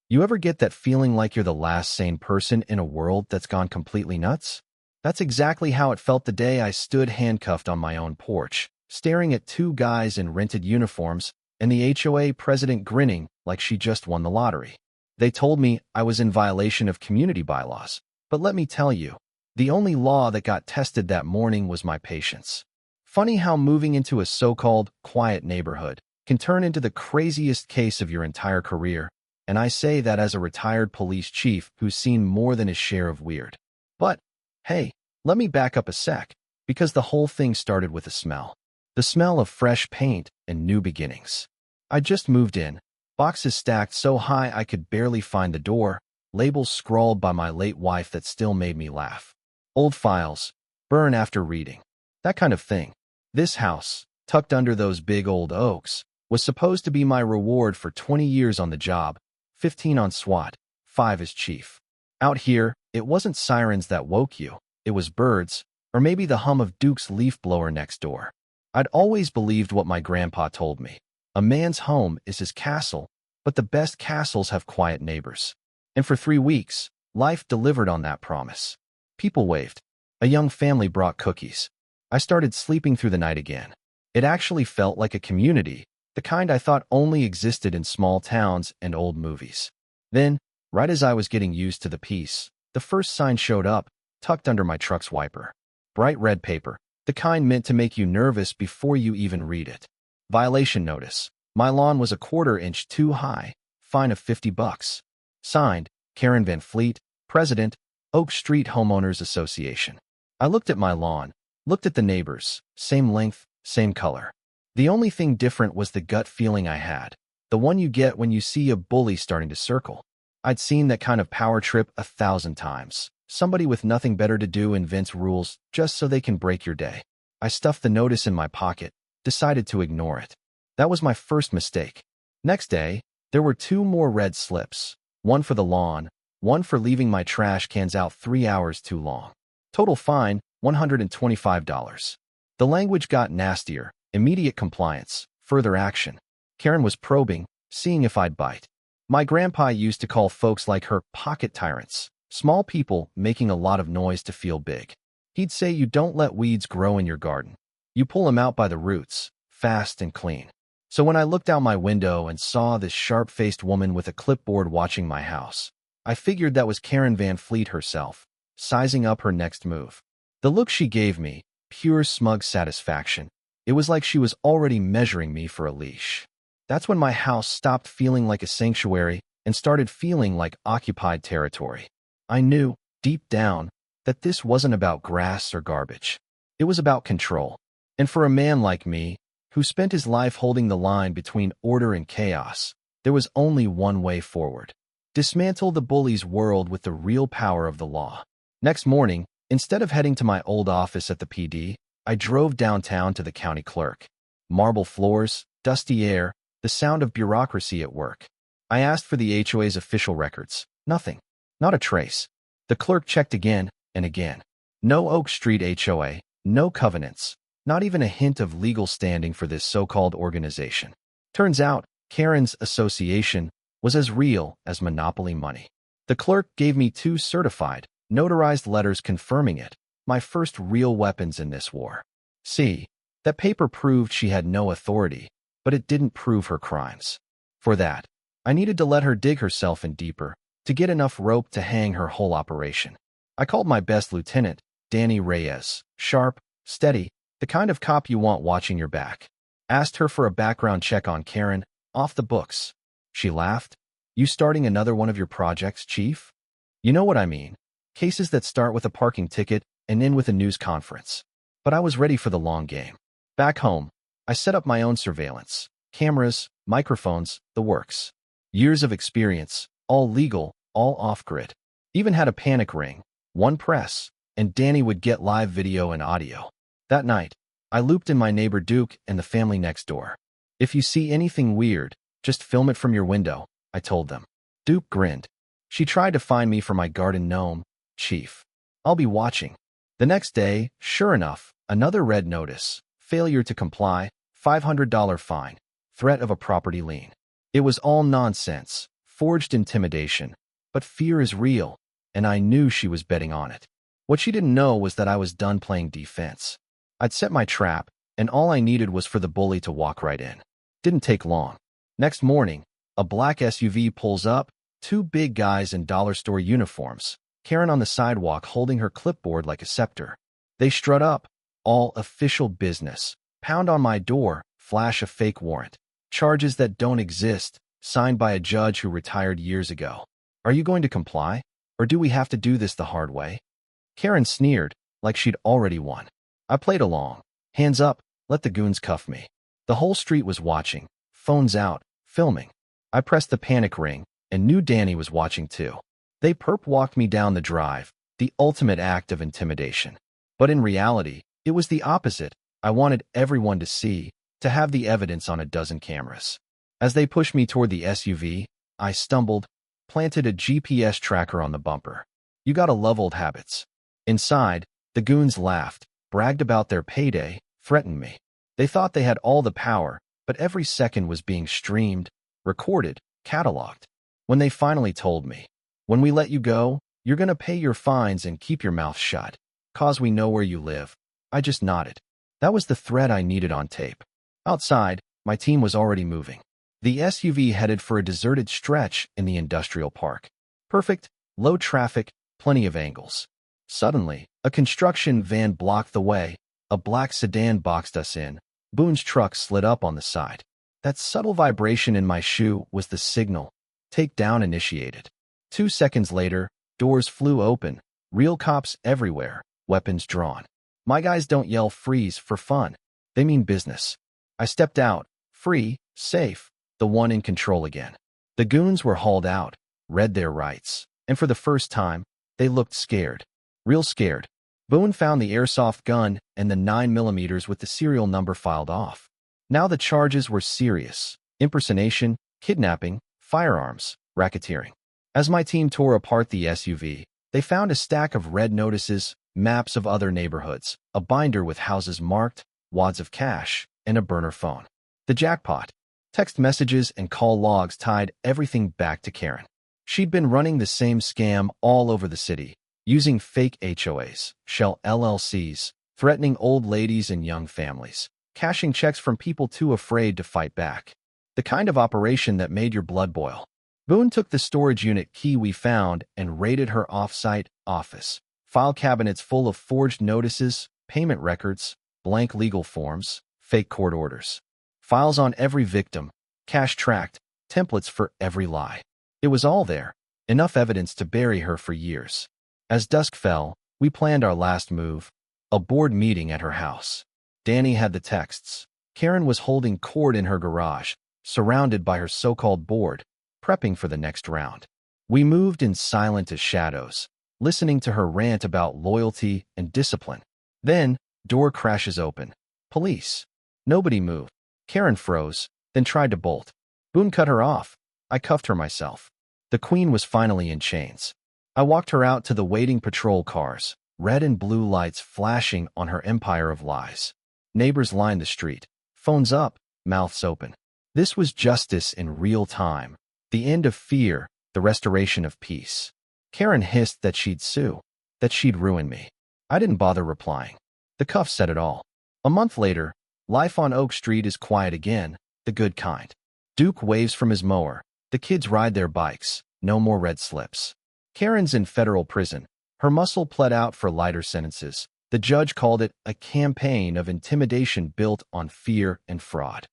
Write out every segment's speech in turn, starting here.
You ever get that feeling like you're the last sane person in a world that's gone completely nuts? That's exactly how it felt the day I stood handcuffed on my own porch, staring at two guys in rented uniforms and the HOA president grinning like she just won the lottery. They told me I was in violation of community bylaws, but let me tell you, the only law that got tested that morning was my patience. Funny how moving into a so-called quiet neighborhood can turn into the craziest case of your entire career, and I say that as a retired police chief who's seen more than his share of weird. But, hey, let me back up a sec, because the whole thing started with a smell. The smell of fresh paint and new beginnings. I just moved in, boxes stacked so high I could barely find the door, labels scrawled by my late wife that still made me laugh. Old files, burn after reading. That kind of thing. This house, tucked under those big old oaks, was supposed to be my reward for 20 years on the job, 15 on SWAT, 5 as chief. Out here, it wasn't sirens that woke you, it was birds, or maybe the hum of Duke's leaf blower next door. I'd always believed what my grandpa told me. A man's home is his castle, but the best castles have quiet neighbors. And for 3 weeks, life delivered on that promise. People waved. A young family brought cookies. I started sleeping through the night again. It actually felt like a community, the kind I thought only existed in small towns and old movies. Then, right as I was getting used to the peace, the first sign showed up, tucked under my truck's wiper. Bright red paper, the kind meant to make you nervous before you even read it. Violation notice. My lawn was a 1/4 inch too high. Fine of $50. Signed, Karen Van Fleet, President, Oak Street Homeowners Association. I looked at my lawn, looked at the neighbors, same length, same color. The only thing different was the gut feeling I had, the one you get when you see a bully starting to circle. I'd seen that kind of power trip 1,000 times. Somebody with nothing better to do invents rules just so they can break your day. I stuffed the notice in my pocket, decided to ignore it. That was my first mistake. Next day, there were 2 more red slips, one for the lawn, one for leaving my trash cans out 3 hours too long. Total fine, $125. The language got nastier. Immediate compliance, further action. Karen was probing, seeing if I'd bite. My grandpa used to call folks like her pocket tyrants, small people making a lot of noise to feel big. He'd say you don't let weeds grow in your garden. You pull them out by the roots, fast and clean. So when I looked out my window and saw this sharp-faced woman with a clipboard watching my house, I figured that was Karen Van Fleet herself, sizing up her next move. The look she gave me, pure smug satisfaction. It was like she was already measuring me for a leash. That's when my house stopped feeling like a sanctuary and started feeling like occupied territory. I knew, deep down, that this wasn't about grass or garbage. It was about control. And for a man like me, who spent his life holding the line between order and chaos, there was only one way forward. Dismantle the bully's world with the real power of the law. Next morning, instead of heading to my old office at the PD, I drove downtown to the county clerk. Marble floors, dusty air, the sound of bureaucracy at work. I asked for the HOA's official records. Nothing. Not a trace. The clerk checked again and again. No Oak Street HOA, no covenants, not even a hint of legal standing for this so-called organization. Turns out, Karen's association was as real as monopoly money. The clerk gave me 2 certified, notarized letters confirming it. My first real weapons in this war. See, that paper proved she had no authority, but it didn't prove her crimes. For that, I needed to let her dig herself in deeper, to get enough rope to hang her whole operation. I called my best lieutenant, Danny Reyes, sharp, steady, the kind of cop you want watching your back. Asked her for a background check on Karen, off the books. She laughed. You starting another one of your projects, Chief? You know what I mean. Cases that start with a parking ticket and end with a news conference. But I was ready for the long game. Back home, I set up my own surveillance. Cameras, microphones, the works. Years of experience, all legal, all off-grid. Even had a panic ring, 1 press, and Danny would get live video and audio. That night, I looped in my neighbor Duke and the family next door. If you see anything weird, just film it from your window, I told them. Duke grinned. She tried to find me for my garden gnome, Chief. I'll be watching. The next day, sure enough, another red notice. Failure to comply, $500 fine. Threat of a property lien. It was all nonsense. forged intimidation. But fear is real, and I knew she was betting on it. What she didn't know was that I was done playing defense. I'd set my trap, and all I needed was for the bully to walk right in. Didn't take long. Next morning, a black SUV pulls up, two big guys in dollar store uniforms, Karen on the sidewalk holding her clipboard like a scepter. They strut up, all official business, pound on my door, flash a fake warrant. Charges that don't exist, signed by a judge who retired years ago. Are you going to comply? Or do we have to do this the hard way? Karen sneered, like she'd already won. I played along. Hands up, let the goons cuff me. The whole street was watching, phones out, filming. I pressed the panic ring, and knew Danny was watching too. They perp-walked me down the drive, the ultimate act of intimidation. But in reality, it was the opposite. I wanted everyone to see, to have the evidence on a dozen cameras. As they pushed me toward the SUV, I stumbled, planted a GPS tracker on the bumper. You gotta love old habits. Inside, the goons laughed, bragged about their payday, threatened me. They thought they had all the power, but every second was being streamed, recorded, cataloged. When they finally told me, when we let you go, you're gonna pay your fines and keep your mouth shut, 'cause we know where you live, I just nodded. That was the thread I needed on tape. Outside, my team was already moving. The SUV headed for a deserted stretch in the industrial park. Perfect, low traffic, plenty of angles. Suddenly, a construction van blocked the way. A black sedan boxed us in. Boone's truck slid up on the side. That subtle vibration in my shoe was the signal. Takedown initiated. 2 seconds later, doors flew open. Real cops everywhere, weapons drawn. My guys don't yell freeze for fun. They mean business. I stepped out, free, safe, the one in control again. The goons were hauled out, read their rights, and for the first time, they looked scared. Real scared. Boone found the airsoft gun and the 9mm with the serial number filed off. Now the charges were serious: impersonation, kidnapping, firearms, racketeering. As my team tore apart the SUV, they found a stack of red notices, maps of other neighborhoods, a binder with houses marked, wads of cash, and a burner phone. The jackpot. Text messages and call logs tied everything back to Karen. She'd been running the same scam all over the city, using fake HOAs, shell LLCs, threatening old ladies and young families, cashing checks from people too afraid to fight back. The kind of operation that made your blood boil. Boone took the storage unit key we found and raided her off-site office. File cabinets full of forged notices, payment records, blank legal forms, fake court orders. Files on every victim, cash tracked, templates for every lie. It was all there, enough evidence to bury her for years. As dusk fell, we planned our last move, a board meeting at her house. Danny had the texts. Karen was holding court in her garage, surrounded by her so-called board, prepping for the next round. We moved in silent as shadows, listening to her rant about loyalty and discipline. Then, door crashes open. Police. Nobody moved. Karen froze, then tried to bolt. Boone cut her off. I cuffed her myself. The queen was finally in chains. I walked her out to the waiting patrol cars, red and blue lights flashing on her empire of lies. Neighbors lined the street, phones up, mouths open. This was justice in real time. The end of fear, the restoration of peace. Karen hissed that she'd sue, that she'd ruin me. I didn't bother replying. The cuff said it all. A month later, life on Oak Street is quiet again, the good kind. Duke waves from his mower. The kids ride their bikes. No more red slips. Karen's in federal prison. Her muscle pled out for lighter sentences. The judge called it a campaign of intimidation built on fear and fraud.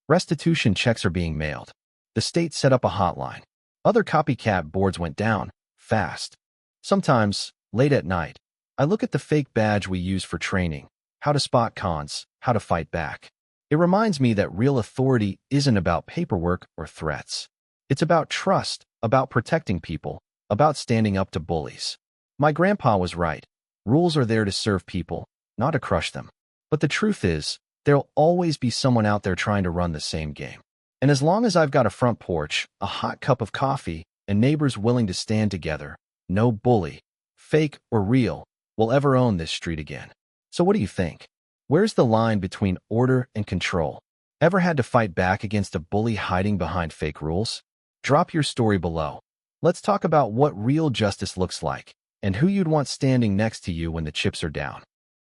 Restitution checks are being mailed. The state set up a hotline. Other copycat boards went down, fast. Sometimes, late at night, I look at the fake badge we use for training, how to spot cons, how to fight back. It reminds me that real authority isn't about paperwork or threats. It's about trust, about protecting people, about standing up to bullies. My grandpa was right. Rules are there to serve people, not to crush them. But the truth is, there'll always be someone out there trying to run the same game. And as long as I've got a front porch, a hot cup of coffee, and neighbors willing to stand together, no bully, fake or real, will ever own this street again. So what do you think? Where's the line between order and control? Ever had to fight back against a bully hiding behind fake rules? Drop your story below. Let's talk about what real justice looks like and who you'd want standing next to you when the chips are down.